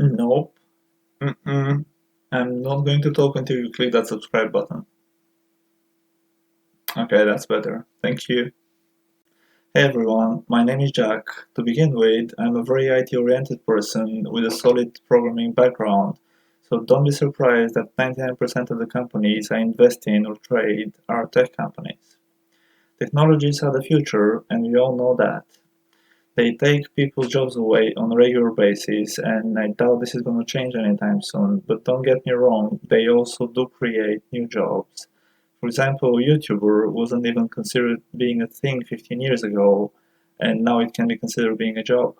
Nope. Mm-mm. I'm not going to talk until you click that subscribe button. Okay, that's better. Thank you. Hey everyone, my name is Jack. To begin with, I'm a very IT-oriented person with a solid programming background, so don't be surprised that 99% of the companies I invest in or trade are tech companies. Technologies are the future, and we all know that. They take people's jobs away on a regular basis, and I doubt this is going to change anytime soon. But don't get me wrong, they also do create new jobs. For example, YouTuber wasn't even considered being a thing 15 years ago, and now it can be considered being a job.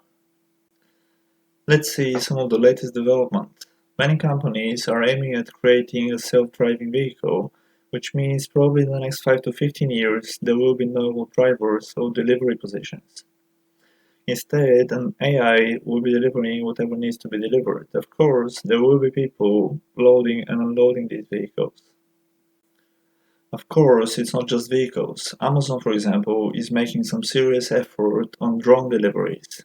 Let's see some of the latest development. Many companies are aiming at creating a self-driving vehicle, which means probably in the next 5 to 15 years there will be no drivers or delivery positions. Instead, an AI will be delivering whatever needs to be delivered. Of course, there will be people loading and unloading these vehicles. Of course, it's not just vehicles. Amazon, for example, is making some serious effort on drone deliveries.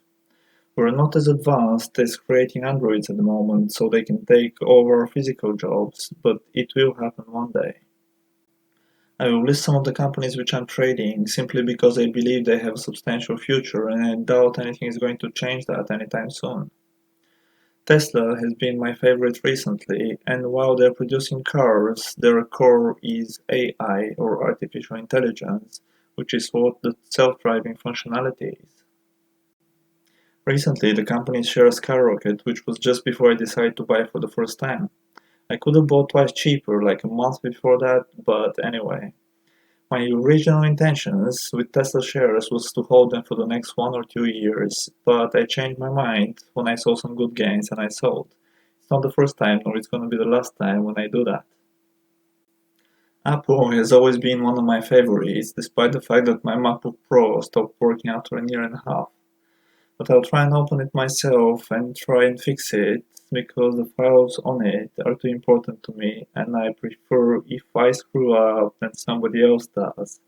We're not as advanced as creating androids at the moment, so they can take over physical jobs, but it will happen one day. I will list some of the companies which I'm trading simply because I believe they have a substantial future and I doubt anything is going to change that anytime soon. Tesla has been my favorite recently, and while they're producing cars, their core is AI or artificial intelligence, which is what the self-driving functionality is. Recently, the company's shares skyrocketed, which was just before I decided to buy for the first time. I could have bought twice cheaper, like a month before that, but anyway. My original intentions with Tesla shares was to hold them for the next 1 or 2 years, but I changed my mind when I saw some good gains and I sold. It's not the first time, nor it's gonna be the last time when I do that. Apple has always been one of my favorites, despite the fact that my MacBook Pro stopped working after a year and a half. But I'll try and open it myself and try and fix it, because the files on it are too important to me, and I prefer if I screw up than somebody else does.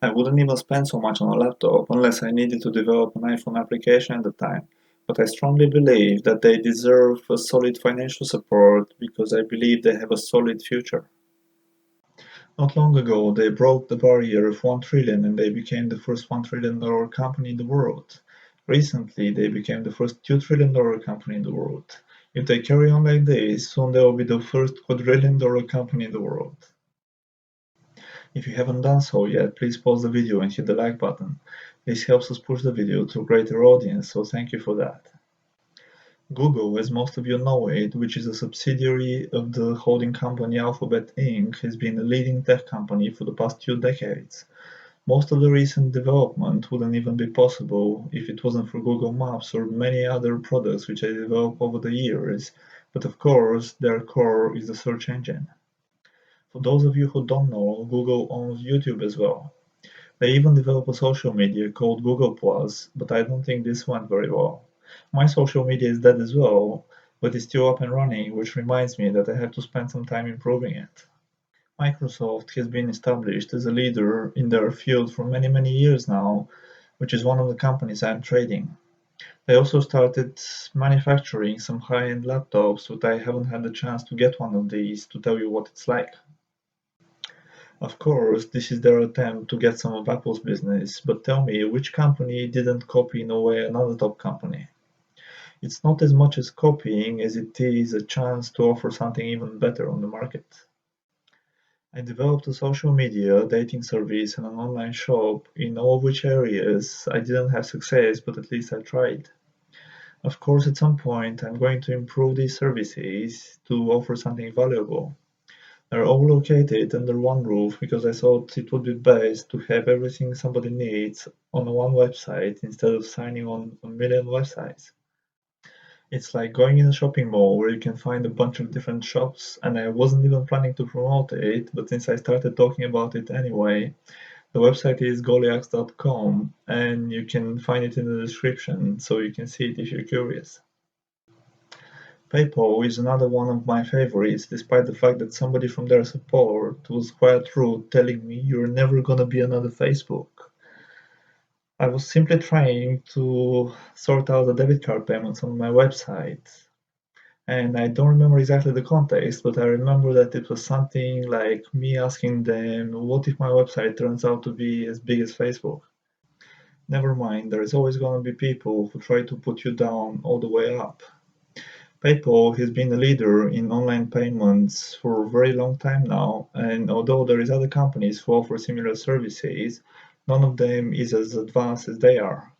I wouldn't even spend so much on a laptop unless I needed to develop an iPhone application at the time, but I strongly believe that they deserve a solid financial support because I believe they have a solid future. Not long ago, they broke the barrier of 1 trillion and they became the first $1 trillion company in the world. Recently, they became the first $2 trillion company in the world. If they carry on like this, soon they will be the first quadrillion-dollar company in the world. If you haven't done so yet, please pause the video and hit the like button. This helps us push the video to a greater audience, so thank you for that. Google, as most of you know it, which is a subsidiary of the holding company Alphabet Inc., has been a leading tech company for the past 2 decades. Most of the recent development wouldn't even be possible if it wasn't for Google Maps or many other products which they developed over the years, but of course, their core is the search engine. For those of you who don't know, Google owns YouTube as well. They even developed a social media called Google Plus, but I don't think this went very well. My social media is dead as well, but it's still up and running, which reminds me that I have to spend some time improving it. Microsoft has been established as a leader in their field for many years now, which is one of the companies I'm trading. They also started manufacturing some high-end laptops, but I haven't had the chance to get one of these to tell you what it's like. Of course, this is their attempt to get some of Apple's business, but tell me, which company didn't copy in a way another top company? It's not as much as copying as it is a chance to offer something even better on the market. I developed a social media, dating service, and an online shop, in all of which areas I didn't have success, but at least I tried. Of course, at some point, I'm going to improve these services to offer something valuable. They're all located under one roof because I thought it would be best to have everything somebody needs on one website instead of signing on a million websites. It's like going in a shopping mall where you can find a bunch of different shops, and I wasn't even planning to promote it, but since I started talking about it anyway, the website is goliax.com and you can find it in the description so you can see it if you're curious. PayPal is another one of my favorites, despite the fact that somebody from their support was quite rude, telling me you're never gonna be another Facebook. I was simply trying to sort out the debit card payments on my website. And I don't remember exactly the context, but I remember that it was something like me asking them, what if my website turns out to be as big as Facebook? Never mind, there is always going to be people who try to put you down all the way up. PayPal has been a leader in online payments for a very long time now, and although there is other companies who offer similar services, none of them is as advanced as they are.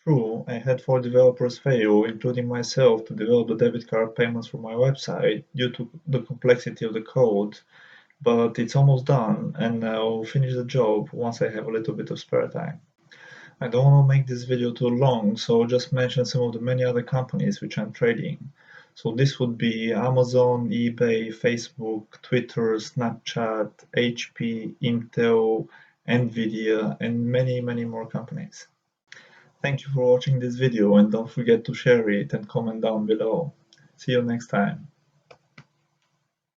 True, I had 4 developers fail, including myself, to develop the debit card payments for my website due to the complexity of the code, but it's almost done, and I'll finish the job once I have a little bit of spare time. I don't want to make this video too long, so I'll just mention some of the many other companies which I'm trading. So this would be Amazon, eBay, Facebook, Twitter, Snapchat, HP, Intel, Nvidia, and many, many more companies. Thank you for watching this video and don't forget to share it and comment down below. See you next time.